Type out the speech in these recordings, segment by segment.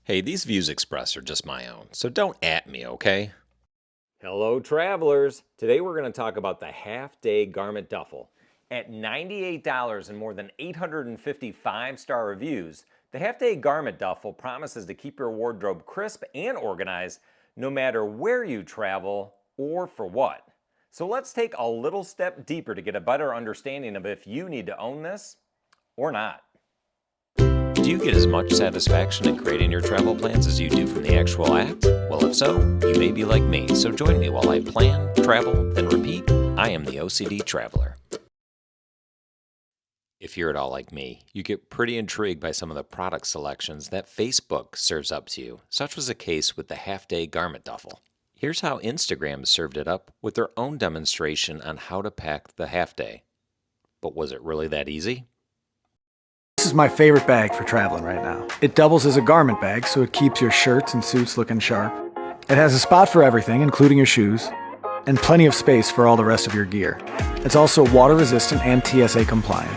Hey, these views expressed are just my own, so don't at me, okay? Hello, travelers. Today we're going to talk about the Halfday Garment Duffel. At $98 and more than 850 five-star reviews, the Halfday Garment Duffel promises to keep your wardrobe crisp and organized no matter where you travel or for what. So let's take a little step deeper to get a better understanding of if you need to own this or not. Do you get as much satisfaction in creating your travel plans as you do from the actual act? Well, if so, you may be like me, so join me while I plan, travel, then repeat. I am the OCD Traveler. If you're at all like me, you get pretty intrigued by some of the product selections that Facebook serves up to you. Such was the case with the Halfday Garment Duffel. Here's how Instagram served it up with their own demonstration on how to pack the Halfday. But was it really that easy? This is my favorite bag for traveling right now. It doubles as a garment bag, so it keeps your shirts and suits looking sharp. It has a spot for everything, including your shoes, and plenty of space for all the rest of your gear. It's also water resistant and TSA compliant.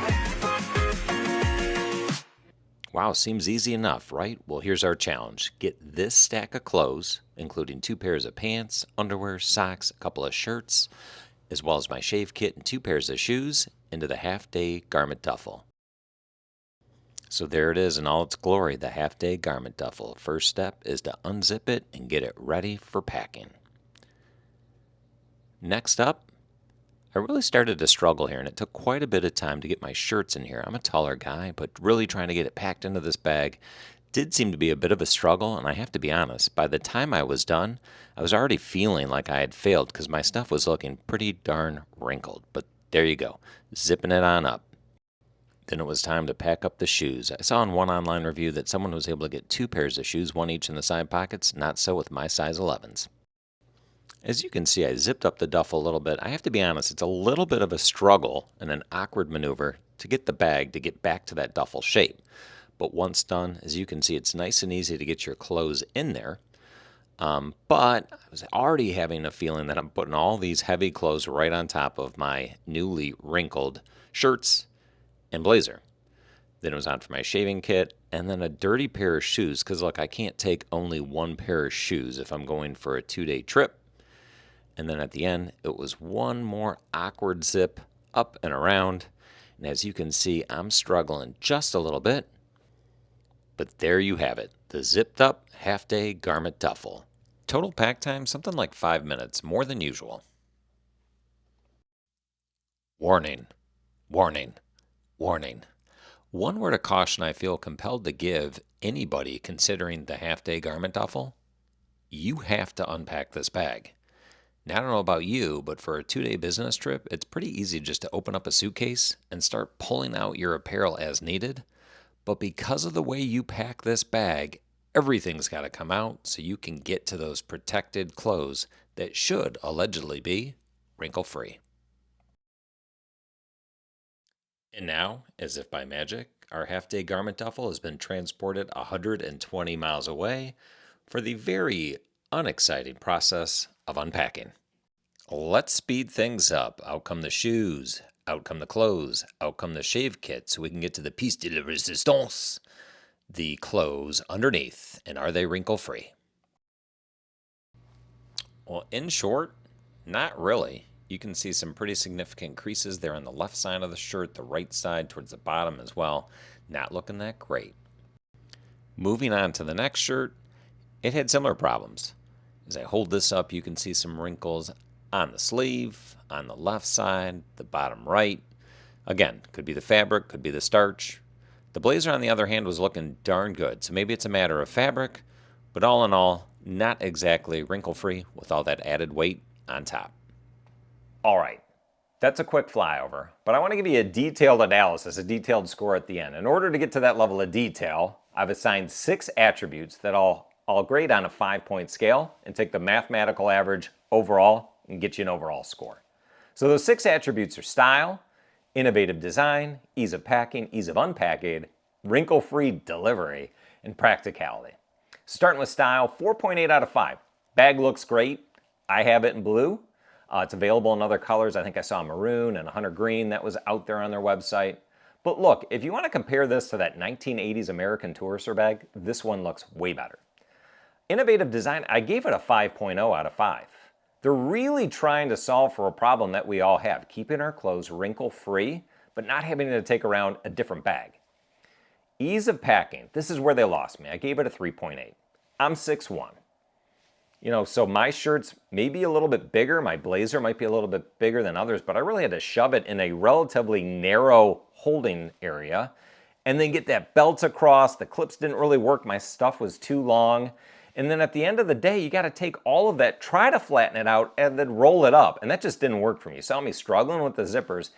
Wow, seems easy enough, right? Well, here's our challenge. Get this stack of clothes, including 2 pairs of pants, underwear, socks, a couple of shirts, as well as my shave kit and 2 pairs of shoes, into the Halfday Garment Duffel. So there it is in all its glory, the Halfday Garment Duffel. First step is to unzip it and get it ready for packing. Next up, I really started to struggle here, and it took quite a bit of time to get my shirts in here. I'm a taller guy, but really trying to get it packed into this bag did seem to be a bit of a struggle, and I have to be honest, by the time I was done, I was already feeling like I had failed because my stuff was looking pretty darn wrinkled. But there you go, zipping it on up. Then it was time to pack up the shoes. I saw in one online review that someone was able to get 2 pairs of shoes, one each in the side pockets. Not so with my size 11s. As you can see, I zipped up the duffel a little bit. I have to be honest, it's a little bit of a struggle and an awkward maneuver to get the bag to get back to that duffel shape. But once done, as you can see, it's nice and easy to get your clothes in there. But I was already having a feeling that I'm putting all these heavy clothes right on top of my newly wrinkled shirts and blazer. Then it was on for my shaving kit, and then a dirty pair of shoes, because look, I can't take only 1 pair of shoes if I'm going for a 2-day trip. And then at the end, it was one more awkward zip up and around. And as you can see, I'm struggling just a little bit. But there you have it, the zipped up Halfday Garment Duffel. Total pack time, something like 5 minutes, more than usual. Warning, warning, warning. One word of caution I feel compelled to give anybody considering the Halfday Garment Duffel: you have to unpack this bag. Now, I don't know about you, but for a 2-day business trip, it's pretty easy just to open up a suitcase and start pulling out your apparel as needed. But because of the way you pack this bag, everything's got to come out so you can get to those protected clothes that should allegedly be wrinkle-free. And now, as if by magic, our Halfday Garment Duffel has been transported 120 miles away for the very unexciting process of unpacking. Let's speed things up. Out come the shoes, out come the clothes, out come the shave kit, so we can get to the piece de la resistance, the clothes underneath. And are they wrinkle-free? Well, in short, not really. You can see some pretty significant creases there on the left side of the shirt, the right side towards the bottom as well. Not looking that great. Moving on to the next shirt, it had similar problems. As I hold this up, you can see some wrinkles on the sleeve, on the left side, the bottom right. Again, could be the fabric, could be the starch. The blazer, on the other hand, was looking darn good, so maybe it's a matter of fabric, but all in all, not exactly wrinkle-free with all that added weight on top. All right, that's a quick flyover, but I want to give you a detailed analysis, a detailed score at the end. In order to get to that level of detail, I've assigned 6 attributes that I'll grade on a 5-point scale and take the mathematical average overall and get you an overall score. So those 6 attributes are style, innovative design, ease of packing, ease of unpacking, wrinkle-free delivery, and practicality. Starting with style, 4.8 out of 5. Bag looks great. I have it in blue. It's available in other colors. I think I saw maroon and a hunter green that was out there on their website. But look, if you want to compare this to that 1980s American Tourister bag, this one looks way better. Innovative design, I gave it a 5.0 out of 5. They're really trying to solve for a problem that we all have, keeping our clothes wrinkle-free, but not having to take around a different bag. Ease of packing, this is where they lost me. I gave it a 3.8. I'm 6'1". So my shirt's maybe a little bit bigger, my blazer might be a little bit bigger than others, but I really had to shove it in a relatively narrow holding area and then get that belt across. The clips didn't really work, my stuff was too long. And then at the end of the day, you got to take all of that, try to flatten it out, and then roll it up. And that just didn't work for me. You saw me struggling with the zippers.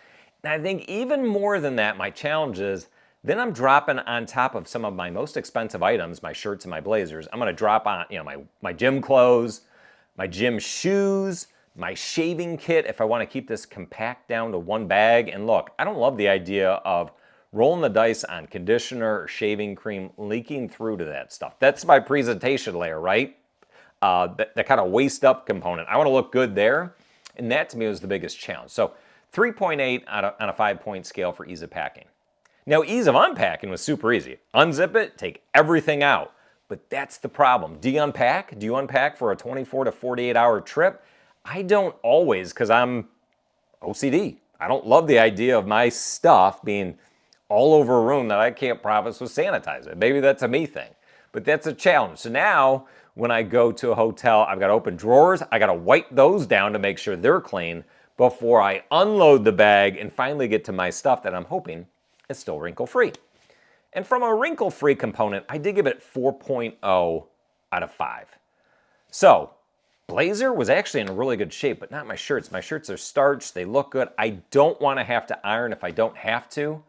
And I think even more than that, my challenge is, then I'm dropping on top of some of my most expensive items, my shirts and my blazers. I'm going to drop on, my gym clothes, my gym shoes, my shaving kit if I want to keep this compact down to one bag. And look, I don't love the idea of rolling the dice on conditioner or shaving cream leaking through to that stuff. That's my presentation layer, right? The kind of waist up component. I want to look good there. And that to me was the biggest challenge. So 3.8 on a 5-point scale for ease of packing. Now, ease of unpacking was super easy. Unzip it, take everything out. But that's the problem. Do you unpack? Do you unpack for a 24 to 48 hour trip? I don't always, because I'm OCD. I don't love the idea of my stuff being all over a room that I can't promise was sanitized. Maybe that's a me thing, but that's a challenge. So now when I go to a hotel, I've got to open drawers. I got to wipe those down to make sure they're clean before I unload the bag and finally get to my stuff that I'm hoping is still wrinkle-free. And from a wrinkle-free component, I did give it 4.0 out of 5. So blazer was actually in really good shape, but not my shirts. My shirts are starched, they look good. I don't want to have to iron if I don't have to.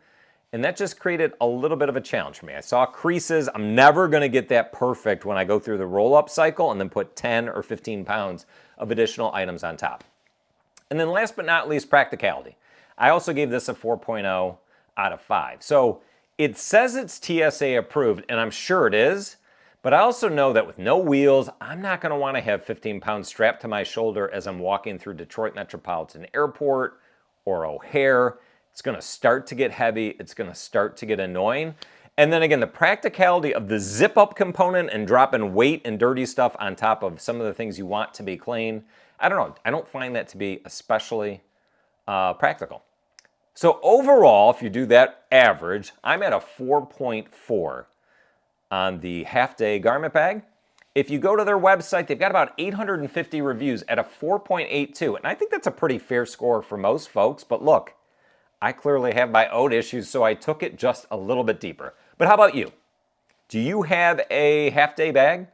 And that just created a little bit of a challenge for me. I saw creases. I'm never going to get that perfect when I go through the roll-up cycle and then put 10 or 15 pounds of additional items on top. And then last but not least, practicality. I also gave this a 4.0 out of 5. So it says it's TSA approved, and I'm sure it is, but I also know that with no wheels, I'm not going to want to have 15 pounds strapped to my shoulder as I'm walking through Detroit Metropolitan Airport or O'Hare. It's going to start to get heavy. It's going to start to get annoying. And then again, the practicality of the zip-up component and dropping weight and dirty stuff on top of some of the things you want to be clean, I don't know. I don't find that to be especially practical. So overall, if you do that average, I'm at a 4.4 on the Halfday Garment Bag. If you go to their website, they've got about 850 reviews at a 4.82. And I think that's a pretty fair score for most folks. But look, I clearly have my own issues, so I took it just a little bit deeper. But how about you? Do you have a Halfday bag?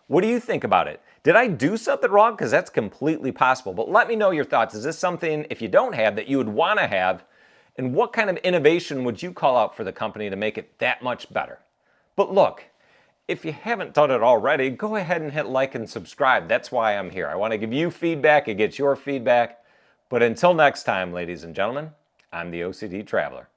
What do you think about it? Did I do something wrong? Because that's completely possible. But let me know your thoughts. Is this something, if you don't have, that you would want to have? And what kind of innovation would you call out for the company to make it that much better? But look, if you haven't done it already, go ahead and hit like and subscribe. That's why I'm here. I want to give you feedback and get your feedback. But until next time, ladies and gentlemen, I'm the OCD Traveler.